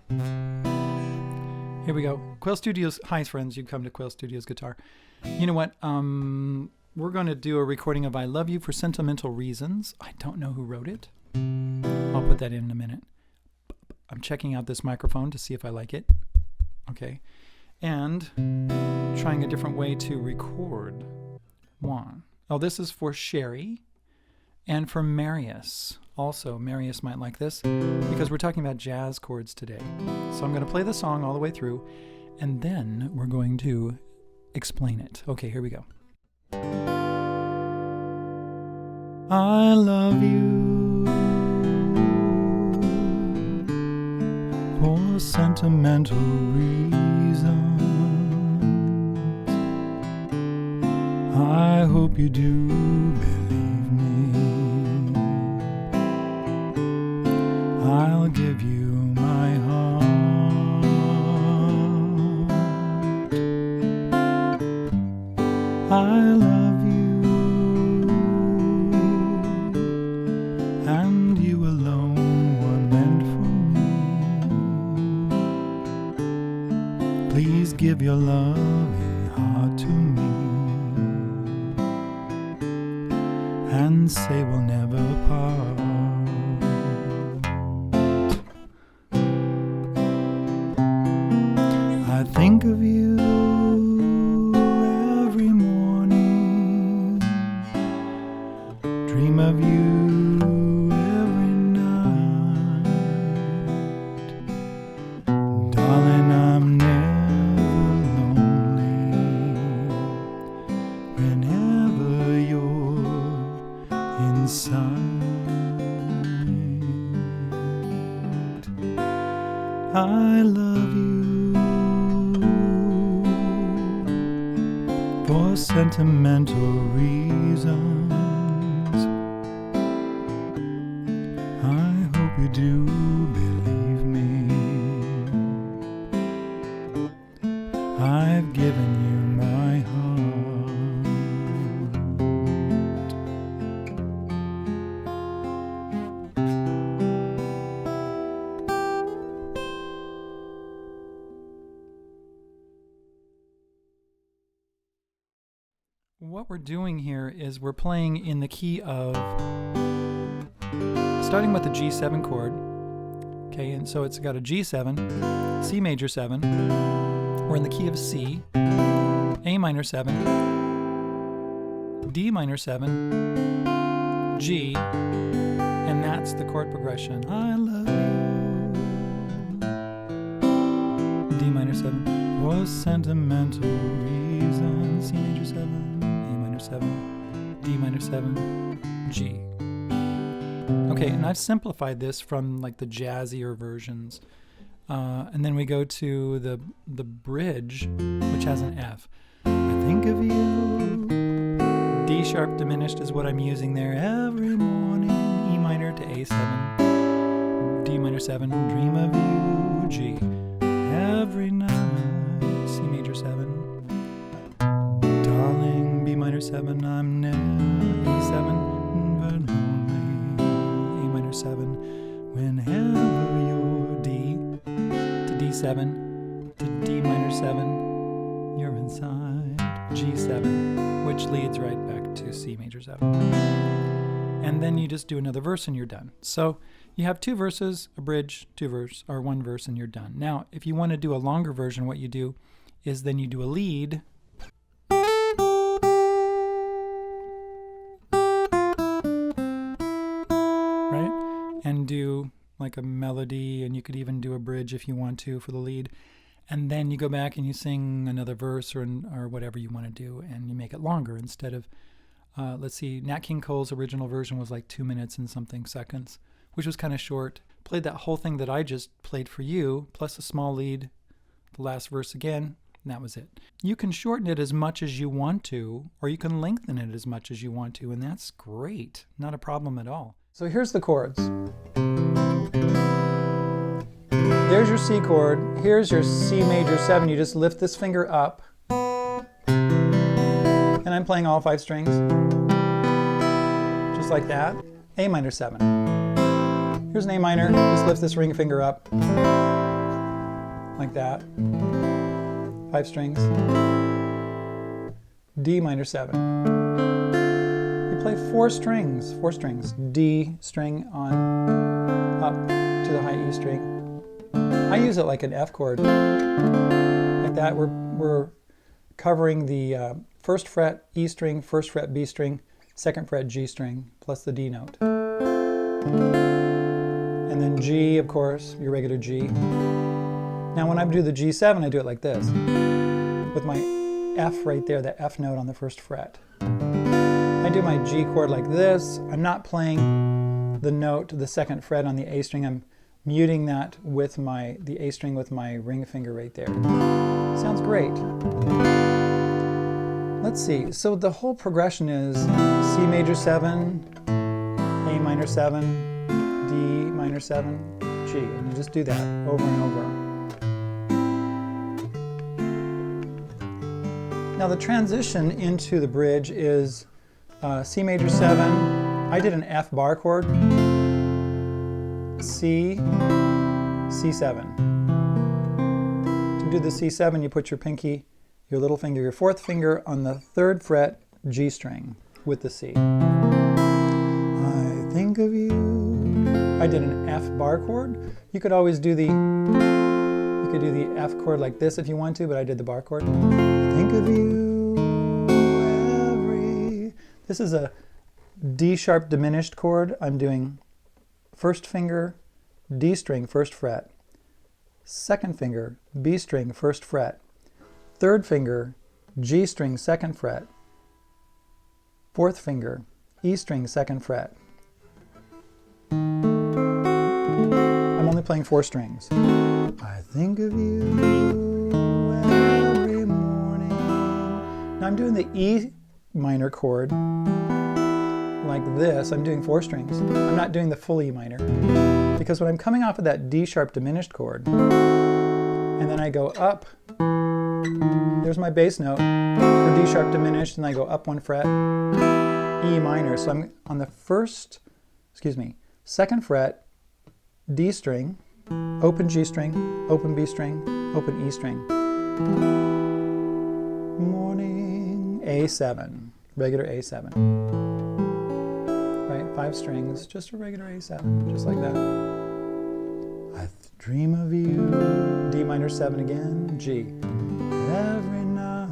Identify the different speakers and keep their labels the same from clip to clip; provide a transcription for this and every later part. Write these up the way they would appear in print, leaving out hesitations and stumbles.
Speaker 1: Here we go. Quail Studios. Hi, friends. You come to Quail Studios Guitar. You know what? We're going to do a recording of I Love You for Sentimental Reasons. I don't know who wrote it. I'll put that in a minute. I'm checking out this microphone to see if I like it. Okay. And trying a different way to record. One. Oh, this is for Sherry and for Marius. Also, Marius might like this because we're talking about jazz chords today. So I'm going to play the song all the way through and then we're going to explain it. Okay, here we go. I love you for sentimental reasons. I hope you do believe me. I'll give you my heart. I love you, and you alone were meant for me. Please give your loving heart to me, and say we'll never part. I think of you every morning, dream of you every night. Darling, I'm never lonely whenever you're inside. I love you for sentimental reasons. I hope you do believe me. I've given you my What we're doing here is we're playing in the key of, starting with the G7 chord, okay, and so it's got a G7, C major 7, we're in the key of C, A minor 7, D minor 7, G, and that's the chord progression. I love you, D minor 7, for sentimental reasons, C major 7, 7, D minor 7, G. Okay, and I've simplified this from like the jazzier versions. And then we go to the bridge, which has an F. I think of you. D sharp diminished is what I'm using there every morning. E minor to A7, D minor 7, dream of you, G. Every night, C major 7. Darling, B minor 7, I'm never E7, but only A minor 7. Whenever you're D to D7 to D minor 7, you're inside G7, which leads right back to C major 7. And then you just do another verse and you're done. So you have two verses, a bridge, two verse, or one verse, and you're done. Now, if you want to do a longer version, what you do is then you do a lead. And do like a melody, and you could even do a bridge if you want to for the lead. And then you go back and you sing another verse or whatever you want to do, and you make it longer instead of, let's see, Nat King Cole's original version was like 2 minutes and something seconds, which was kind of short. Played that whole thing that I just played for you, plus a small lead, the last verse again, and that was it. You can shorten it as much as you want to, or you can lengthen it as much as you want to, and that's great. Not a problem at all. So here's the chords. There's your C chord. Here's your C major 7. You just lift this finger up. And I'm playing all 5 strings. Just like that. A minor 7. Here's an A minor. Just lift this ring finger up. like that. 5 strings. D minor 7. You play 4 strings. D string on up to the high E string. I use it like an F chord. Like that. We're covering the first fret E string, first fret B string, second fret G string, plus the D note. And then G, of course, your regular G. Now when I do the G7, I do it like this, with my F right there, the F note on the first fret. I do my G chord like this. I'm not playing the note, the second fret on the A string. I'm muting that with the A string with my ring finger right there. Sounds great. Let's see. So the whole progression is C major 7, A minor 7, D minor 7, G. And you just do that over and over. Now the transition into the bridge is C major 7. I did an F bar chord. C, C7. To do the C7, you put your pinky, your little finger, your fourth finger on the 3rd fret G string with the C. I think of you. I did an F bar chord. You could always do the F chord like this if you want to, but I did the bar chord. Think of you every. This is a D sharp diminished chord. I'm doing first finger, D string, first fret. Second finger, B string, first fret. Third finger, G string, second fret. Fourth finger, E string, second fret. I'm only playing 4 strings. I think of you every morning. Now I'm doing the E minor chord like this. I'm doing 4 strings. I'm not doing the full E minor. Because when I'm coming off of that D sharp diminished chord, and then I go up, there's my bass note for D sharp diminished, and I go up 1 fret, E minor. So I'm on the second fret, D string, open G string, open B string, open E string. Morning, A7, regular A7. Right, 5 strings, just a regular A7, just like that. I dream of you, D minor 7 again, G. Every night.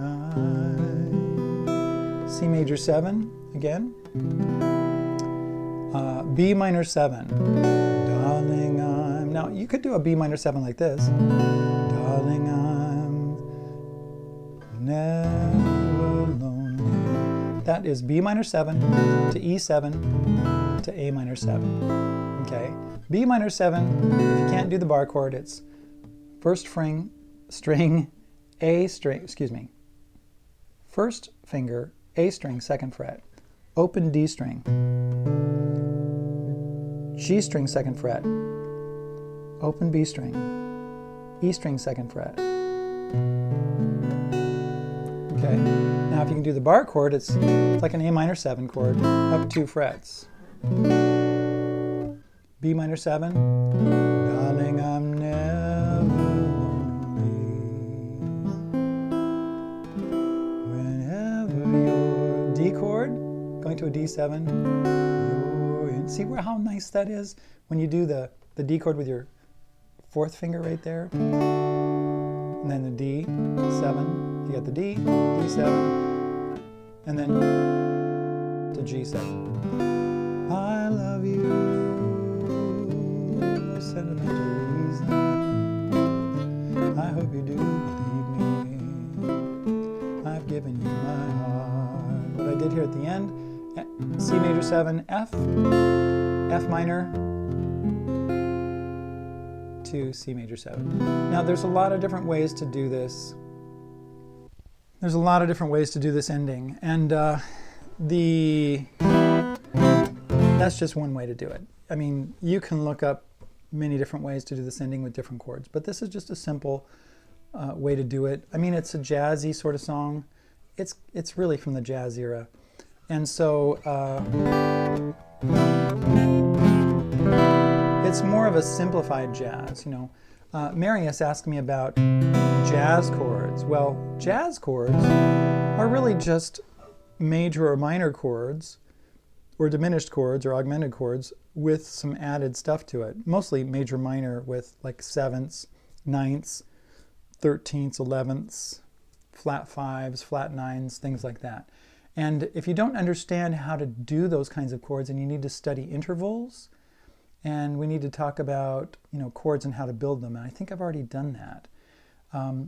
Speaker 1: C major 7 again. B minor 7. Darling, I'm. Now you could do a B minor 7 like this. Darling, I'm never lonely. That is B minor 7 to E7 to A minor 7. Okay. B minor 7, if you can't do the bar chord, it's first string, A string, first finger, A string, second fret, open D string, G string, second fret, open B string, E string, second fret. Okay, now if you can do the bar chord, it's like an A minor 7 chord, up 2 frets. B minor 7, darling, I'm never lonely. Whenever you're D chord, going to a D7, you're in. See how nice that is when you do the D chord with your 4th finger right there, and then the D7. You got the D, D7, and then to G7. I love you. Sentimental reason. I hope you do believe me. I've given you my heart. What I did here at the end, C major 7, F minor to C major 7. Now there's a lot of different ways to do this. There's a lot of different ways to do this ending, and that's just one way to do it. I mean, you can look up many different ways to do this ending with different chords, but this is just a simple way to do it. I mean, it's a jazzy sort of song. It's really from the jazz era, and so it's more of a simplified jazz. You know, Marius asked me about jazz chords. Well, jazz chords are really just major or minor chords, or diminished chords or augmented chords with some added stuff to it. Mostly major minor with like sevenths, ninths, 13ths, 11ths, flat fives, flat nines, things like that. And if you don't understand how to do those kinds of chords, and you need to study intervals, and we need to talk about, you know, chords and how to build them. And I think I've already done that.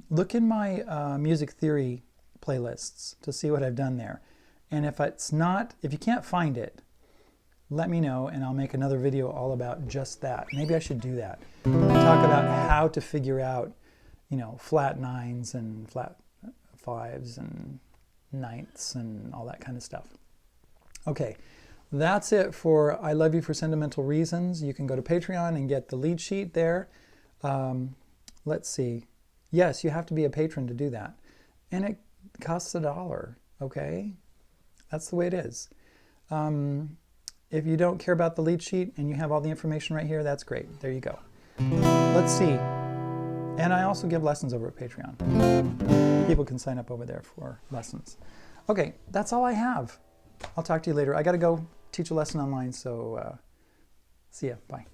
Speaker 1: Look in my music theory playlists to see what I've done there. And if you can't find it, let me know and I'll make another video all about just that. Maybe I should do that. Talk about how to figure out, you know, flat nines and flat fives and ninths and all that kind of stuff. Okay. That's it for I Love You for Sentimental Reasons. You can go to Patreon and get the lead sheet there. Let's see. Yes, you have to be a patron to do that. And it costs $1, okay? That's the way it is. If you don't care about the lead sheet and you have all the information right here, that's great. There you go. Let's see. And I also give lessons over at Patreon. People can sign up over there for lessons. Okay, that's all I have. I'll talk to you later. I got to go teach a lesson online, so see ya. Bye.